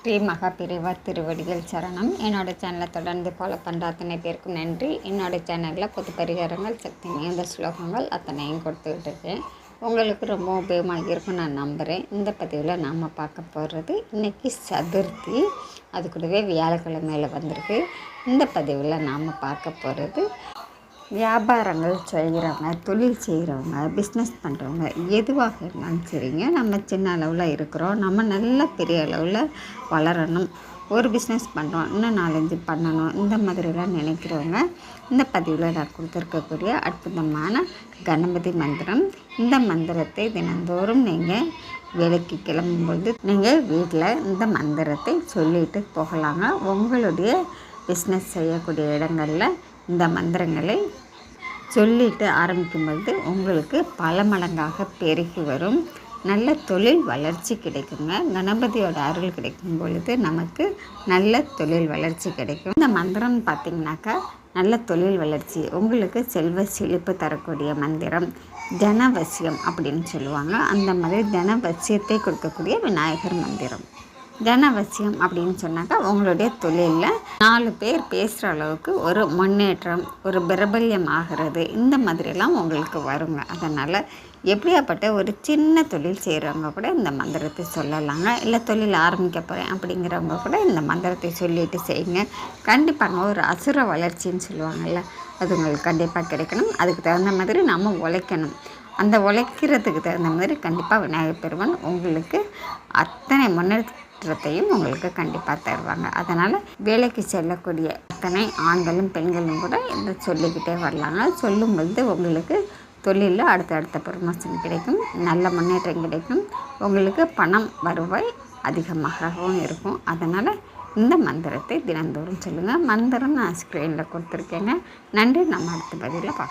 ஸ்ரீ மகாபிரிவா திருவடிகள் சரணம். என்னோடய சேனலை தொடர்ந்து ஃபாலோ பண்ணுற அத்தனை பேருக்கும் நன்றி. என்னோடய சேனலில் புது பரிகாரங்கள், சக்தி மிகுந்த ஸ்லோகங்கள் அத்தனையும் கொடுத்துக்கிட்டு இருக்கேன். உங்களுக்கு ரொம்ப உபயோகமாக இருக்கும் நான் நம்புகிறேன். இந்த பதிவில் நாம் பார்க்க போகிறது இன்றைக்கி சதுர்த்தி, அது கூடவே வியாழக்கிழமையில் வந்திருக்கு. இந்த பதிவில் நாம் பார்க்க போகிறது வியாபாரங்கள் செய்கிறவங்க, தொழில் செய்கிறவங்க, பிஸ்னஸ் பண்ணுறவங்க எதுவாக இருந்தாலும் சரிங்க. நம்ம சின்ன அளவில் இருக்கிறோம், நம்ம நல்ல பெரிய அளவில் வளரணும், ஒரு பிஸ்னஸ் பண்ணுறோம், இன்னும் 4-5 பண்ணணும், இந்த மாதிரிலாம் நினைக்கிறவங்க இந்த பதிவில் நான் கொடுத்துருக்கக்கூடிய அற்புதமான கணபதி மந்திரம். இந்த மந்திரத்தை தினந்தோறும் நீங்கள் வேலைக்கு கிளம்பும்போது நீங்கள் வீட்டில் இந்த மந்திரத்தை சொல்லிட்டு போகலாங்க. உங்களுடைய பிஸ்னஸ் செய்யக்கூடிய இடங்களில் இந்த மந்திரங்களை சொல்லிட்டு ஆரம்பிக்கும்போது உங்களுக்கு பல மடங்காக பெருகி வரும். நல்ல தொழில் வளர்ச்சி கிடைக்குங்க. கணபதியோட அருள் கிடைக்கும் பொழுது நமக்கு நல்ல தொழில் வளர்ச்சி கிடைக்கும். இந்த மந்திரம் பார்த்திங்கனாக்கா நல்ல தொழில் வளர்ச்சி, உங்களுக்கு செல்வ செழிப்பு தரக்கூடிய மந்திரம். ஜனவசியம் அப்படின்னு சொல்லுவாங்க. அந்த மாதிரி ஜனவசியத்தை கொடுக்கக்கூடிய விநாயகர் மந்திரம். ஜனவசியம் அப்படின்னு சொன்னாக்கா உங்களுடைய தொழிலில் 4 பேர் பேசுகிற அளவுக்கு ஒரு முன்னேற்றம், ஒரு பிரபல்யம் ஆகிறது, இந்த மாதிரிலாம் உங்களுக்கு வருங்க. அதனால் எப்படியாப்பட்ட ஒரு சின்ன தொழில் செய்கிறவங்க கூட இந்த மந்திரத்தை சொல்லலாங்க. இல்லை தொழில் ஆரம்பிக்க போகிறேன் அப்படிங்கிறவங்க கூட இந்த மந்திரத்தை சொல்லிட்டு செய்யுங்க. கண்டிப்பாங்க ஒரு அசுர வளர்ச்சின்னு சொல்லுவாங்கள்ல, அது உங்களுக்கு கண்டிப்பாக கிடைக்கணும். அதுக்கு தகுந்த மாதிரி நம்ம உழைக்கணும். அந்த உழைக்கிறதுக்கு தகுந்த மாதிரி கண்டிப்பாக விநாயகர் பெருமான் உங்களுக்கு அத்தனை முன்னேற்றத்தையும் உங்களுக்கு கண்டிப்பாக தருவாங்க. அதனால் வேலைக்கு செல்லக்கூடிய அத்தனை ஆண்களும் பெண்களும் கூட இதை சொல்லிக்கிட்டே வரலாங்க. சொல்லும்போது உங்களுக்கு தொழிலில் அடுத்தடுத்த ப்ரமோஷன் கிடைக்கும், நல்ல முன்னேற்றம் கிடைக்கும், உங்களுக்கு பணம் வருவாய் அதிகமாகவும் இருக்கும். அதனால் இந்த மந்திரத்தை தினந்தோறும் சொல்லுங்கள். மந்திரம் நான் ஸ்க்ரீனில் கொடுத்துருக்கேங்க. நன்றி. நம்ம அடுத்த பதிவில் பார்க்கலாம்.